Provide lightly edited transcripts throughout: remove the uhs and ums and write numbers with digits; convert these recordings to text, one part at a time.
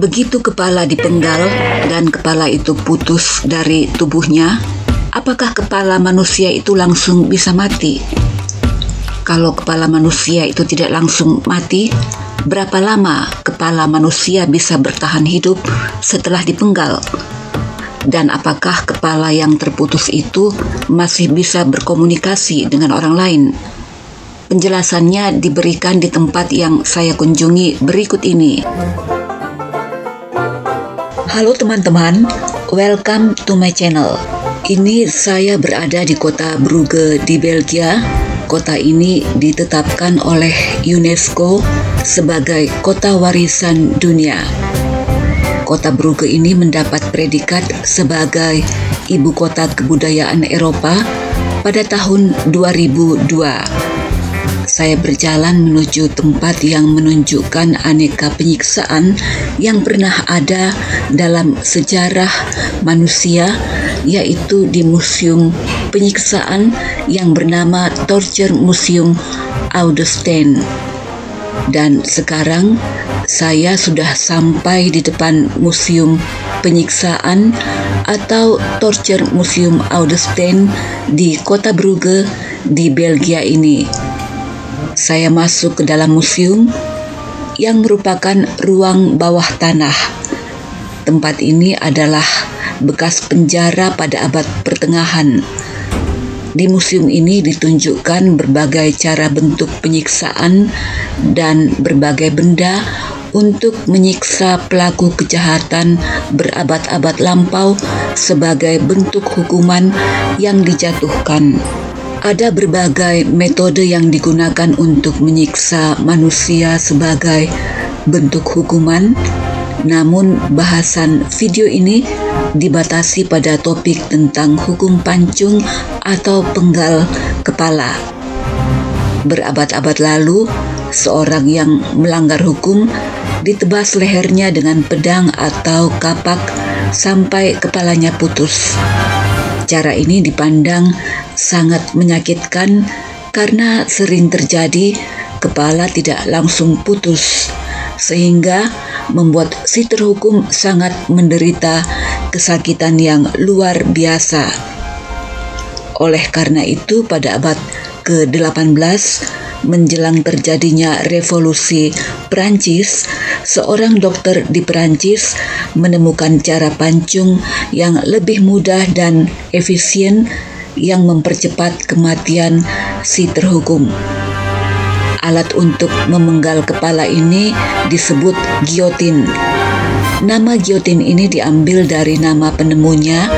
Begitu kepala dipenggal dan kepala itu putus dari tubuhnya, apakah kepala manusia itu langsung bisa mati? Kalau kepala manusia itu tidak langsung mati, berapa lama kepala manusia bisa bertahan hidup setelah dipenggal? Dan apakah kepala yang terputus itu masih bisa berkomunikasi dengan orang lain? Penjelasannya diberikan di tempat yang saya kunjungi berikut ini. Halo teman-teman, welcome to my channel. Ini saya berada di kota Brugge di Belgia. Kota ini ditetapkan oleh UNESCO sebagai kota warisan dunia. Kota Brugge ini mendapat predikat sebagai Ibu Kota Kebudayaan Eropa pada tahun 2002. Saya berjalan menuju tempat yang menunjukkan aneka penyiksaan yang pernah ada dalam sejarah manusia, yaitu di Museum Penyiksaan yang bernama Torture Museum Oudenstijn. Dan sekarang saya sudah sampai di depan Museum Penyiksaan atau Torture Museum Oudenstijn di kota Brugge di Belgia ini. Saya masuk ke dalam museum yang merupakan ruang bawah tanah. Tempat ini adalah bekas penjara pada abad pertengahan. Di museum ini ditunjukkan berbagai cara bentuk penyiksaan dan berbagai benda untuk menyiksa pelaku kejahatan berabad-abad lampau sebagai bentuk hukuman yang dijatuhkan. Ada berbagai metode yang digunakan untuk menyiksa manusia sebagai bentuk hukuman, namun bahasan video ini dibatasi pada topik tentang hukum pancung atau penggal kepala. Berabad-abad lalu, seorang yang melanggar hukum ditebas lehernya dengan pedang atau kapak sampai kepalanya putus. Cara ini dipandang sangat menyakitkan karena sering terjadi kepala tidak langsung putus, sehingga membuat si terhukum sangat menderita kesakitan yang luar biasa. Oleh karena itu, pada abad ke-18 menjelang terjadinya revolusi Perancis, seorang dokter di Perancis menemukan cara pancung yang lebih mudah dan efisien yang mempercepat kematian si terhukum. Alat untuk memenggal kepala ini disebut giotin. Nama giotin ini diambil dari nama penemunya,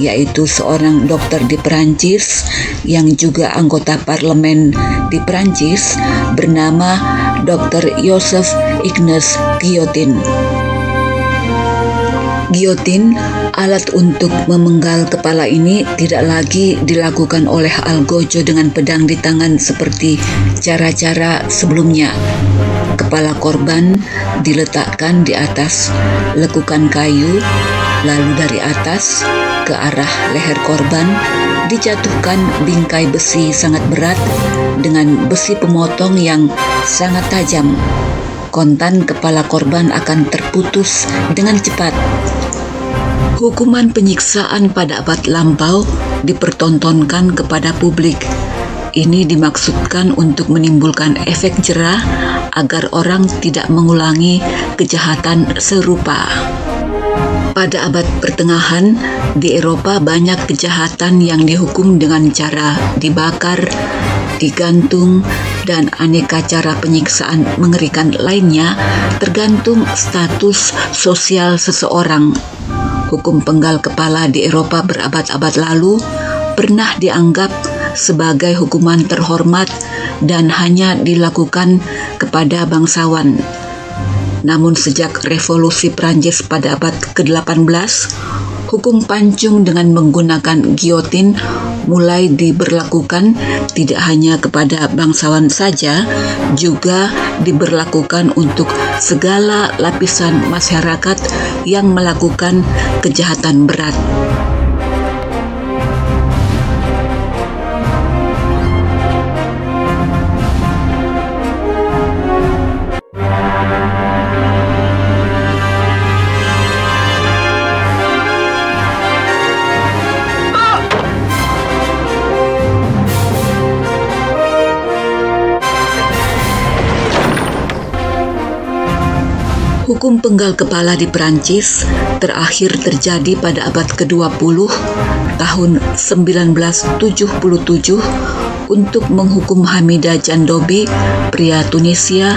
yaitu seorang dokter di Perancis yang juga anggota parlemen di Perancis bernama Dr. Joseph Ignace Guillotin. Giotin, alat untuk memenggal kepala ini, tidak lagi dilakukan oleh algojo dengan pedang di tangan seperti cara-cara sebelumnya. Kepala korban diletakkan di atas lekukan kayu, lalu dari atas ke arah leher korban dijatuhkan bingkai besi sangat berat dengan besi pemotong yang sangat tajam. Kontan kepala korban akan terputus dengan cepat. Hukuman penyiksaan pada abad lampau dipertontonkan kepada publik. Ini dimaksudkan untuk menimbulkan efek jera agar orang tidak mengulangi kejahatan serupa. Pada abad pertengahan, di Eropa banyak kejahatan yang dihukum dengan cara dibakar, digantung, dan aneka cara penyiksaan mengerikan lainnya tergantung status sosial seseorang. Hukum penggal kepala di Eropa berabad-abad lalu pernah dianggap sebagai hukuman terhormat dan hanya dilakukan kepada bangsawan. Namun sejak revolusi Prancis pada abad ke-18, hukum pancung dengan menggunakan giotin mulai diberlakukan tidak hanya kepada bangsawan saja, juga diberlakukan untuk segala lapisan masyarakat yang melakukan kejahatan berat. Hukum penggal kepala di Perancis terakhir terjadi pada abad ke-20 tahun 1977 untuk menghukum Hamida Djandobi, pria Tunisia,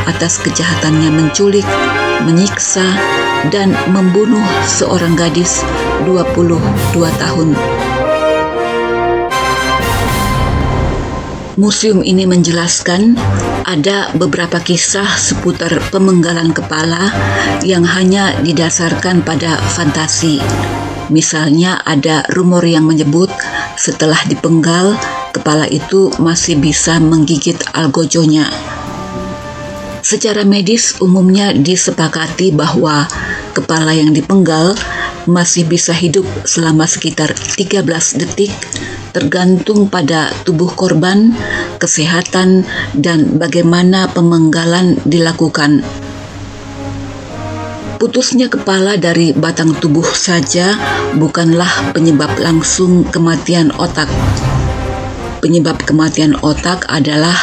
atas kejahatannya menculik, menyiksa, dan membunuh seorang gadis 22 tahun. Museum ini menjelaskan ada beberapa kisah seputar pemenggalan kepala yang hanya didasarkan pada fantasi. Misalnya ada rumor yang menyebut setelah dipenggal, kepala itu masih bisa menggigit algojonya. Secara medis umumnya disepakati bahwa kepala yang dipenggal masih bisa hidup selama sekitar 13 detik, tergantung pada tubuh korban, kesehatan, dan bagaimana pemenggalan dilakukan. Putusnya kepala dari batang tubuh saja bukanlah penyebab langsung kematian otak. Penyebab kematian otak adalah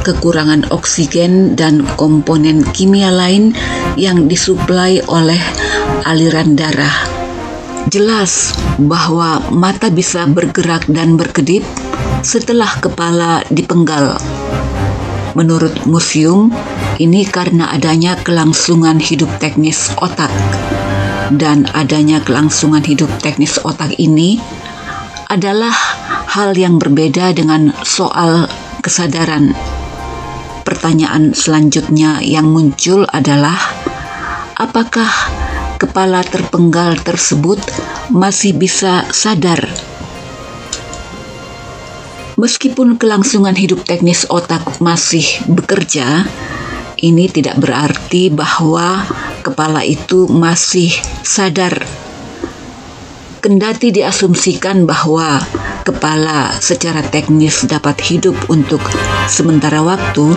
kekurangan oksigen dan komponen kimia lain yang disuplai oleh aliran darah. Jelas bahwa mata bisa bergerak dan berkedip setelah kepala dipenggal. Menurut museum, ini karena adanya kelangsungan hidup teknis otak. Dan adanya kelangsungan hidup teknis otak ini adalah hal yang berbeda dengan soal kesadaran. Pertanyaan selanjutnya yang muncul adalah, apakah kepala terpenggal tersebut masih bisa sadar? Meskipun kelangsungan hidup teknis otak masih bekerja, ini tidak berarti bahwa kepala itu masih sadar. Kendati diasumsikan bahwa kepala secara teknis dapat hidup untuk sementara waktu,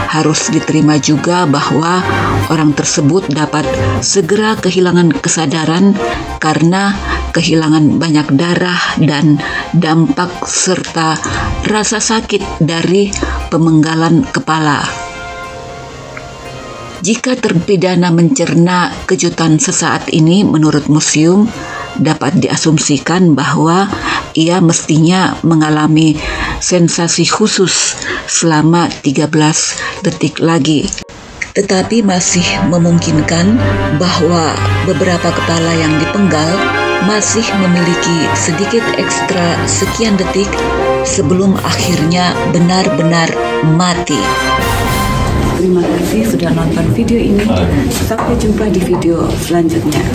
harus diterima juga bahwa orang tersebut dapat segera kehilangan kesadaran karena kehilangan banyak darah dan dampak serta rasa sakit dari pemenggalan kepala. Jika terpidana mencerna kejutan sesaat ini, menurut museum, dapat diasumsikan bahwa ia mestinya mengalami sensasi khusus selama 13 detik lagi. Tetapi masih memungkinkan bahwa beberapa kepala yang dipenggal masih memiliki sedikit ekstra sekian detik sebelum akhirnya benar-benar mati. Terima kasih sudah nonton video ini. Sampai jumpa di video selanjutnya.